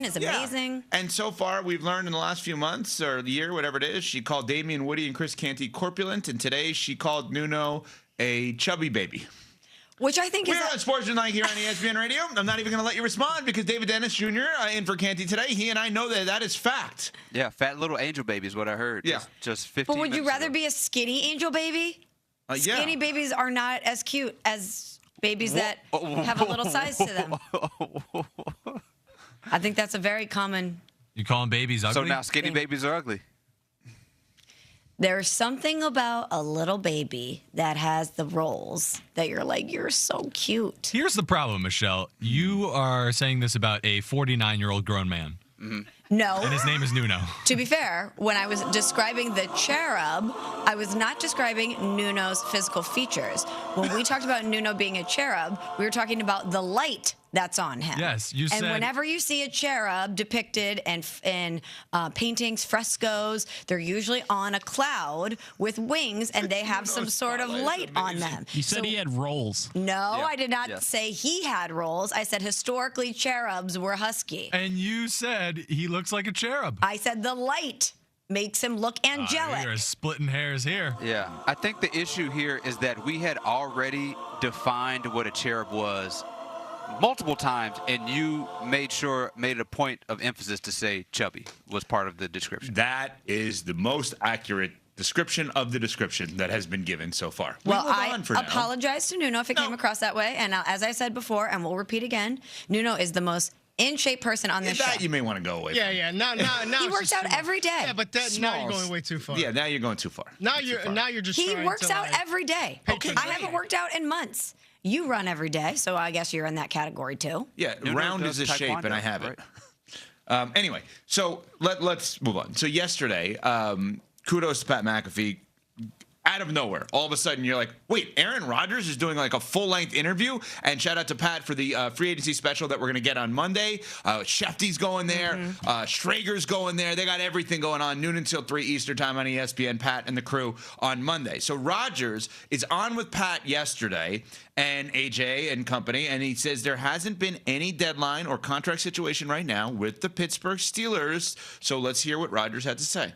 is amazing. Yeah. And so far, we've learned in the last few months or the year, whatever it is, she called Damian Woody and Chris Canty corpulent, and today she called Nuno a chubby baby. Which I think We're on Sports Tonight here on ESPN Radio. I'm not even going to let you respond because David Dennis Jr. In for Canty today. He and I know that is fact. Yeah, fat little angel baby is what I heard. Yeah. Just 15 But would you rather ago. be a skinny angel baby? Skinny babies are not as cute as babies that have a little size to them. I think that's a very common. You call them babies ugly? So now skinny babies are ugly. There's something about a little baby that has the rolls that you're like, you're so cute. Here's the problem, Michelle. You are saying this about a 49-year-old grown man. Mm-hmm. No. And his name is Nuno. To be fair, when I was describing the cherub, I was not describing Nuno's physical features. When we talked about Nuno being a cherub, we were talking about the light that's on him. Yes, you said. And whenever you see a cherub depicted in paintings, frescoes, they're usually on a cloud with wings, and they have some sort of light on them. You said he had rolls. No, I did not say he had rolls. I said historically cherubs were husky. And you said he looks like a cherub. I said the light makes him look angelic. You're splitting hairs here. Yeah. I think the issue here is that we had already defined what a cherub was multiple times, and you made it a point of emphasis to say chubby was part of the description. That is the most accurate description of the description that has been given so far. Well, I apologize to Nuno if it came across that way. And as I said before, and we'll repeat again, Nuno is the most in-shape person on this show. That you may want to go away from. Yeah. Now he works out every day. Yeah, but now you're going way too far. Yeah, now you're going too far. Now you're just. He trying works to, out every day. Okay. I haven't worked out in months. You run every day, so I guess you're in that category too. Yeah, round is a shape, and I have it. Anyway, so let's move on. So yesterday, kudos to Pat McAfee. Out of nowhere, all of a sudden, you're like, wait, Aaron Rodgers is doing like a full-length interview? And shout out to Pat for the free agency special that we're going to get on Monday. Schefter's going there. Schrager's going there. They got everything going on, noon until 3 Eastern time on ESPN, Pat and the crew on Monday. So Rodgers is on with Pat yesterday and AJ and company, and he says there hasn't been any deadline or contract situation right now with the Pittsburgh Steelers. So let's hear what Rodgers had to say.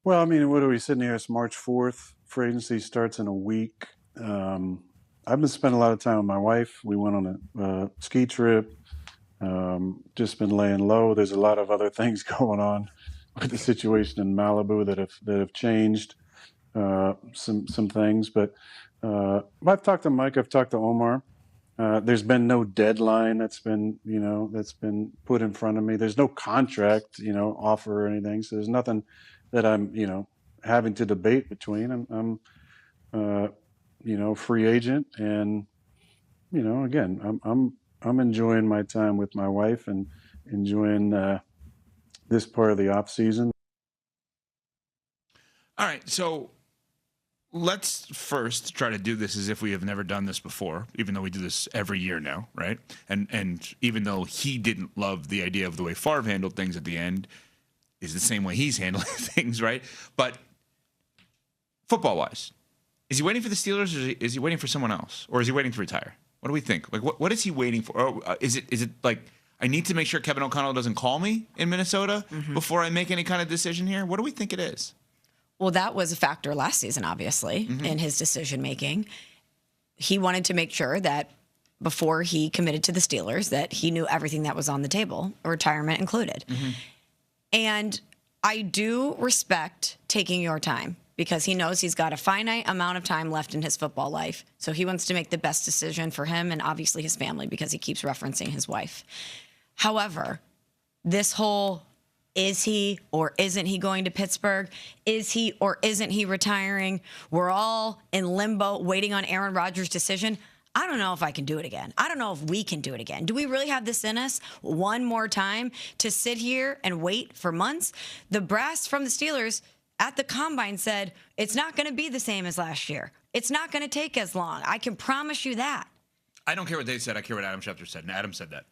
Well, I mean, what are we sitting here? It's March 4th. Free agency starts in a week. I've been spending a lot of time with my wife. We went on a ski trip. Just been laying low. There's a lot of other things going on with the situation in Malibu that have changed some things. But I've talked to Mike. I've talked to Omar. There's been no deadline that's been put in front of me. There's no contract, offer or anything. So there's nothing that I'm, having to debate between. I'm free agent, and again, I'm enjoying my time with my wife and enjoying this part of the off season. All right, so let's first try to do this as if we have never done this before, even though we do this every year now, right? And even though he didn't love the idea of the way Favre handled things at the end, is the same way he's handling things, right? But football-wise, is he waiting for the Steelers, or is he waiting for someone else, or is he waiting to retire? What do we think? Like, what is he waiting for? Or is it like I need to make sure Kevin O'Connell doesn't call me in Minnesota before I make any kind of decision here? What do we think it is? Well, that was a factor last season, obviously, in his decision making. He wanted to make sure that before he committed to the Steelers, that he knew everything that was on the table, retirement included. And I do respect taking your time because he knows he's got a finite amount of time left in his football life. So he wants to make the best decision for him and obviously his family because he keeps referencing his wife. However, this whole is he or isn't he going to Pittsburgh? Is he or isn't he retiring? We're all in limbo waiting on Aaron Rodgers' decision. I don't know if I can do it again. I don't know if we can do it again. Do we really have this in us one more time to sit here and wait for months? The brass from the Steelers at the Combine said it's not going to be the same as last year. It's not going to take as long. I can promise you that. I don't care what they said. I care what Adam Schefter said, and Adam said that.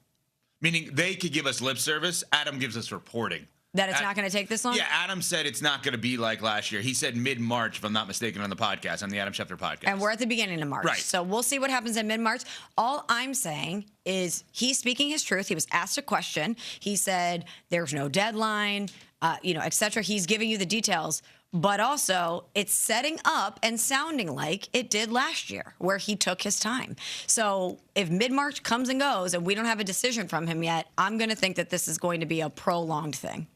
Meaning they could give us lip service. Adam gives us reporting. That it's not going to take this long? Yeah, Adam said it's not going to be like last year. He said mid-March, if I'm not mistaken, on the podcast, on the Adam Schefter podcast. And we're at the beginning of March. Right. So we'll see what happens in mid-March. All I'm saying is he's speaking his truth. He was asked a question. He said there's no deadline, et cetera. He's giving you the details. But also, it's setting up and sounding like it did last year, where he took his time. So if mid-March comes and goes and we don't have a decision from him yet, I'm going to think that this is going to be a prolonged thing.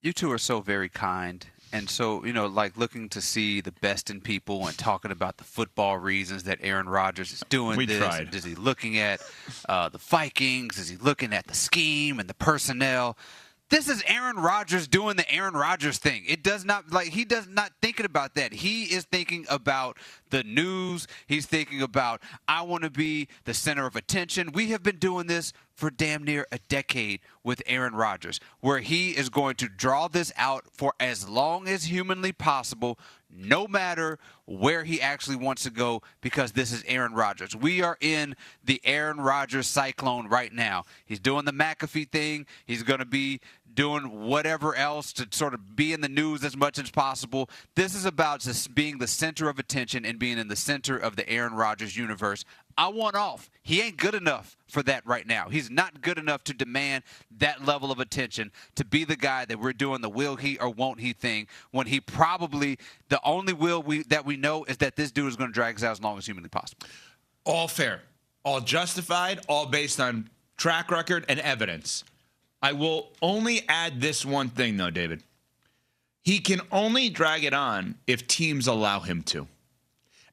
You two are so very kind. And so, like looking to see the best in people and talking about the football reasons that Aaron Rodgers is doing We this. tried. Is he looking at the Vikings? Is he looking at the scheme and the personnel? This is Aaron Rodgers doing the Aaron Rodgers thing. He does not thinking about that. He is thinking about the news. He's thinking about, I want to be the center of attention. We have been doing this for damn near a decade with Aaron Rodgers, where he is going to draw this out for as long as humanly possible, no matter where he actually wants to go, because this is Aaron Rodgers. We are in the Aaron Rodgers cyclone right now. He's doing the McAfee thing. He's going to be doing whatever else to sort of be in the news as much as possible. This is about just being the center of attention and being in the center of the Aaron Rodgers universe. I want off. He ain't good enough for that right now. He's not good enough to demand that level of attention, to be the guy that we're doing the will he or won't he thing, when he probably, the only will that we know is that this dude is going to drag us out as long as humanly possible. All fair, all justified, all based on track record and evidence. I will only add this one thing, though, David. He can only drag it on if teams allow him to.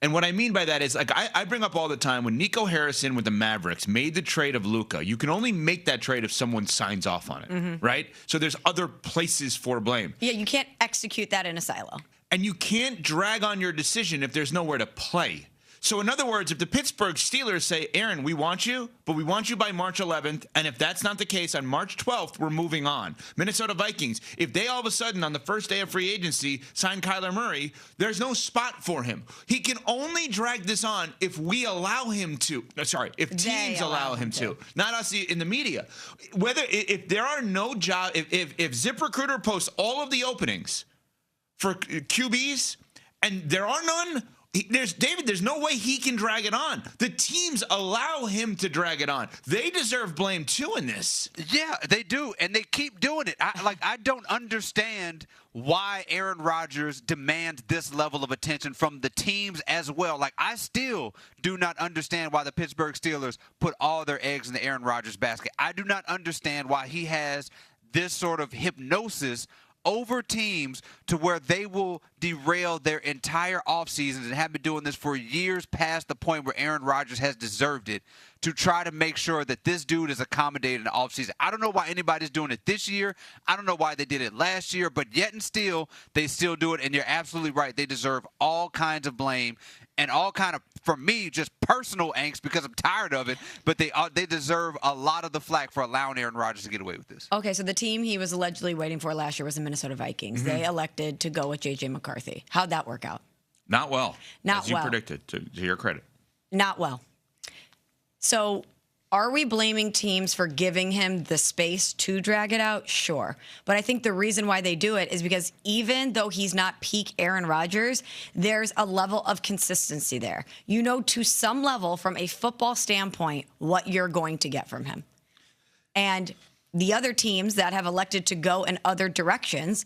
And what I mean by that is, like, I bring up all the time, when Nico Harrison with the Mavericks made the trade of Luka, you can only make that trade if someone signs off on it, right? So there's other places for blame. Yeah, you can't execute that in a silo. And you can't drag on your decision if there's nowhere to play. So in other words, if the Pittsburgh Steelers say, Aaron, we want you, but we want you by March 11th, and if that's not the case, on March 12th, we're moving on. Minnesota Vikings, if they all of a sudden on the first day of free agency sign Kyler Murray, there's no spot for him. He can only drag this on if we allow him to. If teams allow him to. Not us in the media. If there are no job, if ZipRecruiter posts all of the openings for QBs and there are none, there's no way he can drag it on. The teams allow him to drag it on. They deserve blame too in this. Yeah, they do, and they keep doing it. I don't understand why Aaron Rodgers demands this level of attention from the teams as well. Like, I still do not understand why the Pittsburgh Steelers put all their eggs in the Aaron Rodgers basket. I do not understand why he has this sort of hypnosis over teams to where they will derail their entire offseasons, and have been doing this for years past the point where Aaron Rodgers has deserved it, to try to make sure that this dude is accommodated in the offseason. I don't know why anybody's doing it this year. I don't know why they did it last year, but yet and still, they still do it, and you're absolutely right. They deserve all kinds of blame and all kind of, for me, just personal angst because I'm tired of it, but they deserve a lot of the flack for allowing Aaron Rodgers to get away with this. Okay, so the team he was allegedly waiting for last year was the Minnesota Vikings. They elected to go with J.J. McCarthy. How'd that work out? Not well. Not as you well. predicted, to your credit. Not well. So are we blaming teams for giving him the space to drag it out? Sure. But I think the reason why they do it is because even though he's not peak Aaron Rodgers, there's a level of consistency there. You know, to some level, from a football standpoint, what you're going to get from him. And the other teams that have elected to go in other directions,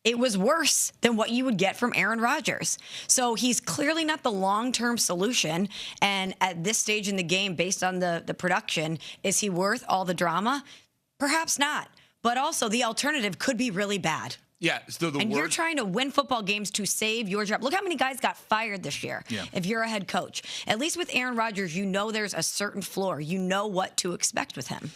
it was worse than what you would get from Aaron Rodgers. So he's clearly not the long-term solution. And at this stage in the game, based on the production, is he worth all the drama? Perhaps not. But also, the alternative could be really bad. Yeah. So you're trying to win football games to save your job. Look how many guys got fired this year. Yeah. If you're a head coach. At least with Aaron Rodgers, you know there's a certain floor. You know what to expect with him.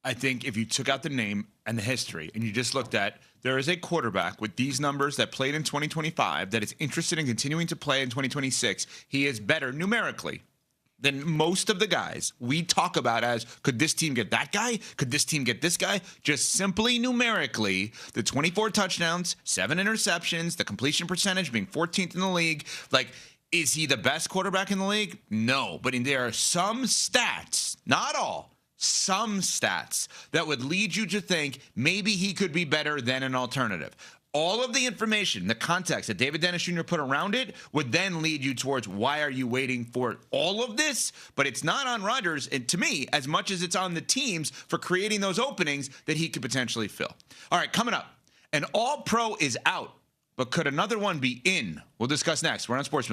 I think if you took out the name and the history and you just looked at, there is a quarterback with these numbers that played in 2025 that is interested in continuing to play in 2026. He is better numerically than most of the guys we talk about as, could this team get that guy? Could this team get this guy? Just simply numerically, the 24 touchdowns, 7 interceptions, the completion percentage being 14th in the league. Like, is he the best quarterback in the league? No. But there are some stats, not all, some stats that would lead you to think maybe he could be better than an alternative. All of the information, the context that David Dennis Jr. put around it would then lead you towards why are you waiting for all of this? But it's not on Rodgers, and to me, as much as it's on the teams for creating those openings that he could potentially fill. All right, coming up, an all-pro is out, but could another one be in? We'll discuss next. We're on Sportsman.